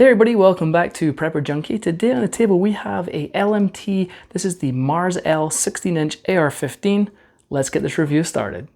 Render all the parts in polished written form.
Hey everybody, welcome back to Prepper Junkie. Today on the table we have a LMT. This is the Mars L 16-inch AR-15. Let's get this review started.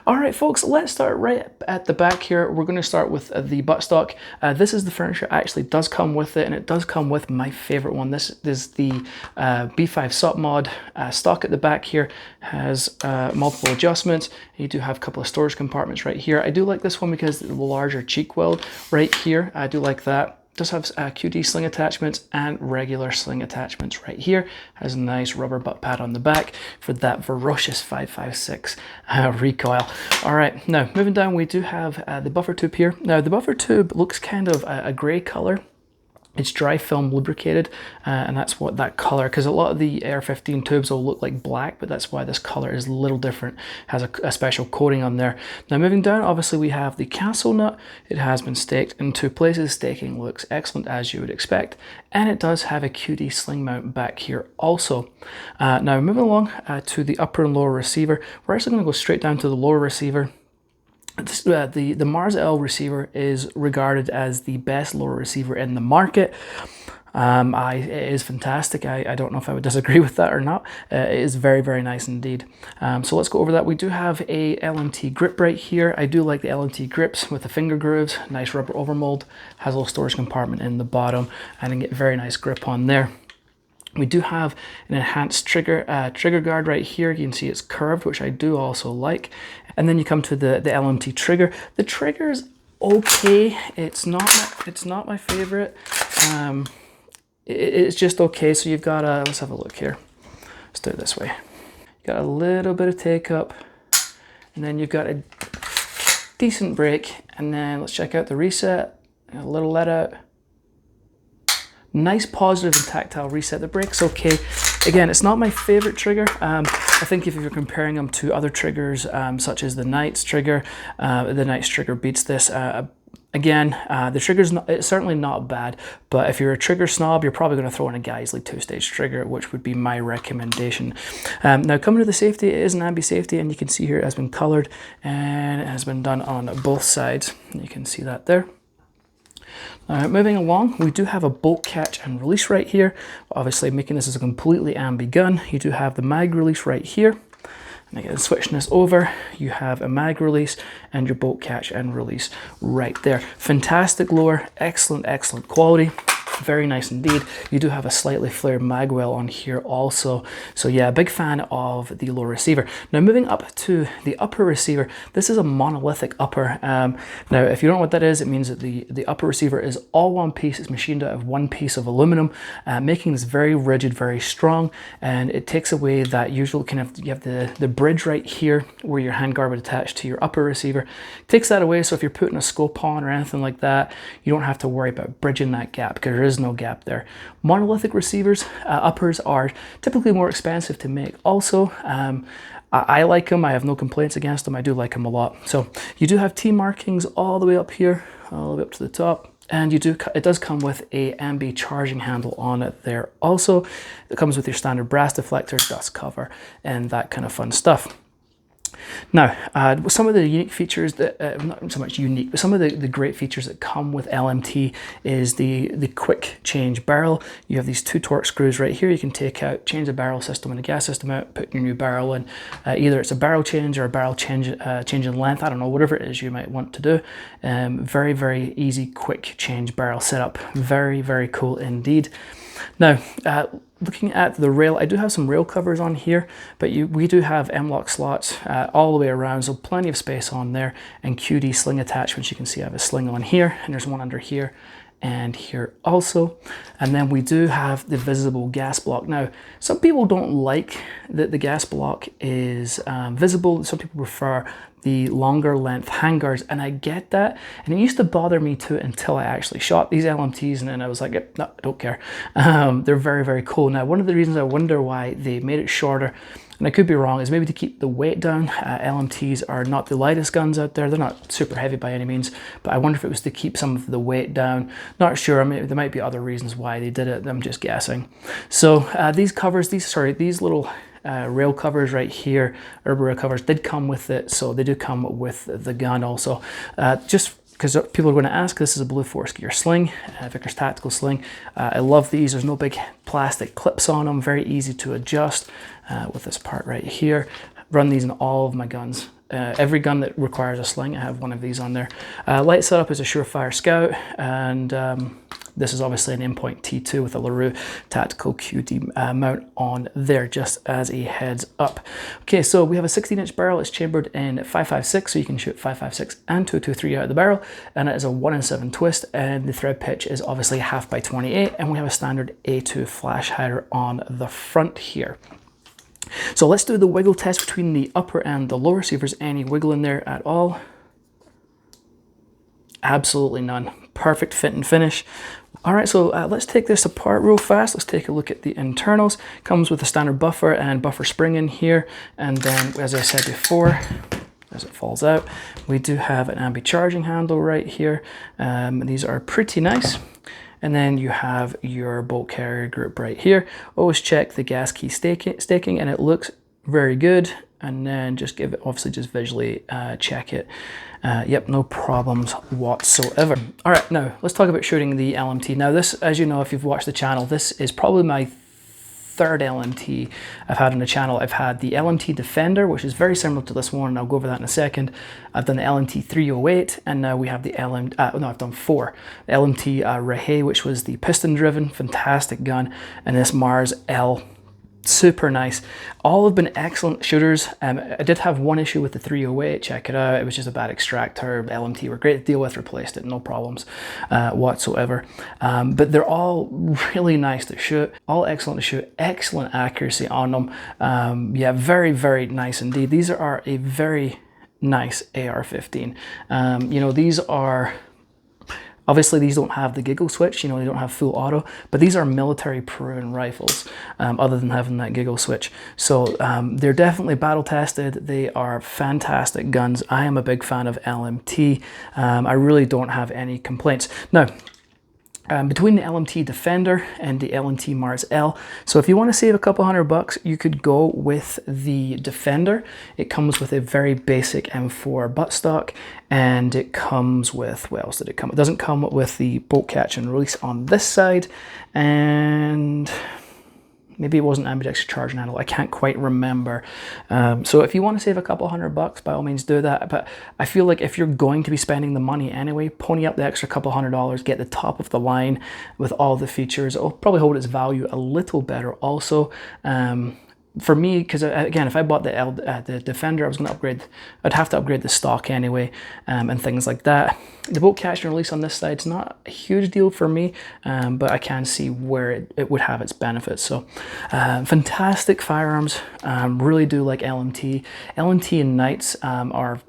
Alright folks, let's start right at the back here. We're going to start with the buttstock. This is the furniture actually does come with it, and it does come with my favorite one. This is the B5 SOPMOD stock at the back here. Has multiple adjustments. You do have a couple of storage compartments right here. I do like this one because the larger cheek weld right here. I do like that. Does have QD sling attachments and regular sling attachments right here. Has a nice rubber butt pad on the back for that ferocious 5.56 recoil. All right, now moving down, we do have the buffer tube here. Now the buffer tube looks kind of a gray color. It's dry film lubricated, and that's what that color, because a lot of the AR-15 tubes will look like black, but that's why this color is a little different. Has a special coating on there. Now moving down, obviously we have the castle nut. It has been staked in two places. Staking looks excellent as you would expect, and it does have a QD sling mount back here also. Now moving along to the upper and lower receiver, we're actually going to go straight down to the lower receiver. The Mars L receiver is regarded as the best lower receiver in the market. It is fantastic. I don't know if I would disagree with that or not. It is very, very nice indeed. So let's go over that. We do have a LMT grip right here. I do like the LMT grips with the finger grooves. Nice rubber overmold. Has a little storage compartment in the bottom, and you get very nice grip on there. We do have an enhanced trigger guard right here. You can see it's curved, which I do also like. And then you come to the LMT trigger. The trigger's okay. It's not my favorite. It's just okay. So you've got a, let's have a look here. Let's do it this way. You got a little bit of take up, and then you've got a decent brake. And then let's check out the reset. A little let out. Nice positive and tactile reset. The brake's okay. Again, it's not my favorite trigger. I think if you're comparing them to other triggers, such as the Knight's trigger, the Knight's trigger beats this. Again, the trigger's it's certainly not bad, but if you're a trigger snob, you're probably going to throw in a Geisley two-stage trigger, which would be my recommendation. Now, coming to the safety, it is an ambi safety, and you can see here it has been colored, and it has been done on both sides. You can see that there. Moving along, we do have a bolt catch and release right here. Obviously, making this as a completely ambi gun, you do have the mag release right here. And again, switching this over, you have a mag release and your bolt catch and release right there. Fantastic lower, excellent, excellent quality. Very nice indeed. You do have a slightly flared mag well on here also. So yeah, big fan of the lower receiver. Now moving up to the upper receiver, this is a monolithic upper. Now if you don't know what that is, it means that the upper receiver is all one piece. It's machined out of one piece of aluminum, making this very rigid, very strong, and it takes away that usual kind of, you have the bridge right here where your handguard would attach to your upper receiver. Takes that away, so if you're putting a scope on or anything like that, you don't have to worry about bridging that gap, because there is no gap there. Monolithic receivers, uppers, are typically more expensive to make. Also, I like them. I have no complaints against them. I do like them a lot. So you do have T markings all the way up here, all the way up to the top. And it does come with a ambi charging handle on it there also. It comes with your standard brass deflector, dust cover, and that kind of fun stuff. Now, some of the unique features that, not so much unique, but some of the great features that come with LMT is the quick change barrel. You have these two torque screws right here. You can take out, change the barrel system and the gas system out, put your new barrel in. Either it's a barrel change or a barrel change in length. I don't know, whatever it is you might want to do. Very, very easy, quick change barrel setup. Very, very cool indeed. Now, looking at the rail, I do have some rail covers on here, but we do have M-lock slots all the way around, so plenty of space on there, and QD sling attachments. You can see I have a sling on here, and there's one under here, and here also. And then we do have the visible gas block. Now, some people don't like that the gas block is visible. Some people prefer the longer length handguards, and I get that. And it used to bother me too until I actually shot these LMTs, and then I was like, no, I don't care. They're very, very cool. Now, one of the reasons I wonder why they made it shorter, and I could be wrong, is maybe to keep the weight down. LMTs are not the lightest guns out there. They're not super heavy by any means, but I wonder if it was to keep some of the weight down. Not sure. I mean, there might be other reasons why they did it. I'm just guessing. So these covers, these little rail covers right here, herb rail covers, did come with it. So they do come with the gun also. Just because people are going to ask, this is a Blue Force Gear sling, Vickers Tactical sling. I love these. There's no big plastic clips on them. Very easy to adjust with this part right here. Run these in all of my guns. Every gun that requires a sling, I have one of these on there. Light setup is a Surefire Scout, and this is obviously an Aimpoint T2 with a LaRue Tactical QD mount on there, just as a heads up. Okay, so we have a 16-inch barrel. It's chambered in 5.56, so you can shoot 5.56 and 2.23 out of the barrel, and it is a 1-in-7 twist, and the thread pitch is obviously 1/2x28, and we have a standard A2 flash hider on the front here. So let's do the wiggle test between the upper and the lower, see if there's any wiggle in there at all. Absolutely none. Perfect fit and finish. All right, so let's take this apart real fast. Let's take a look at the internals. Comes with a standard buffer and buffer spring in here. And then, as I said before, as it falls out, we do have an ambi charging handle right here. These are pretty nice. And then you have your bolt carrier group right here. Always check the gas key staking, and it looks very good. And then just give it, obviously just visually check it. Yep, no problems whatsoever. All right, now let's talk about shooting the LMT. Now this, as you know, if you've watched the channel, this is probably my third LMT I've had on the channel. I've had the LMT Defender, which is very similar to this one, and I'll go over that in a second. I've done the LMT 308, and now we have the I've done 4. The LMT Rahe, which was the piston-driven, fantastic gun, and this Mars L, super nice. All have been excellent shooters. I did have one issue with the 308, check it out. It was just a bad extractor. LMT were great to deal with, replaced it, no problems whatsoever. But they're all really nice to shoot, all excellent to shoot, excellent accuracy on them. Yeah, very, very nice indeed. These are a very nice AR-15. You know, these are, obviously these don't have the giggle switch, you know, they don't have full auto, but these are military proven rifles, other than having that giggle switch. So they're definitely battle tested. They are fantastic guns. I am a big fan of LMT. I really don't have any complaints. Now, between the LMT Defender and the LMT Mars L. So if you want to save a couple $100, you could go with the Defender. It comes with a very basic M4 buttstock, and it comes with, what else did it come? It doesn't come with the bolt catch and release on this side, and maybe it wasn't ambidextrous charging handle. I can't quite remember. So if you want to save a couple $100, by all means do that. But I feel like if you're going to be spending the money anyway, pony up the extra couple $100, get the top of the line with all the features. It'll probably hold its value a little better also. For me, because again, if I bought the Defender, I was going to upgrade, I'd have to upgrade the stock anyway, and things like that. The bolt catch and release on this side is not a huge deal for me, but I can see where it would have its benefits. So fantastic firearms. Really do like LMT. LMT and Knights are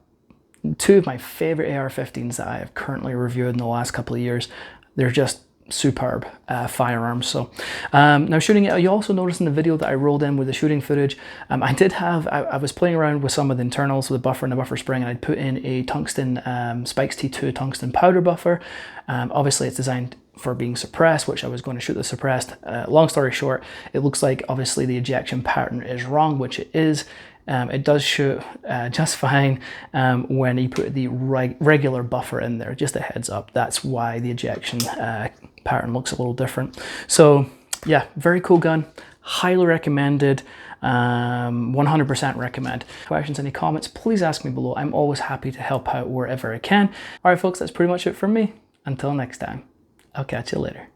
two of my favorite AR-15s that I have currently reviewed in the last couple of years. They're just superb firearms. So now shooting it, you also noticed in the video that I rolled in with the shooting footage, I did have, I was playing around with some of the internals with the buffer and the buffer spring, and I'd put in a tungsten Spikes T2 tungsten powder buffer. Obviously it's designed for being suppressed, which I was going to shoot the suppressed. Long story short, it looks like obviously the ejection pattern is wrong, which it is. It does shoot just fine when you put the regular buffer in there. Just a heads up, that's why the ejection pattern looks a little different. So yeah, very cool gun, highly recommended, 100% recommend. Questions, any comments, please ask me below. I'm always happy to help out wherever I can. All right folks, that's pretty much it from me. Until next time, I'll catch you later.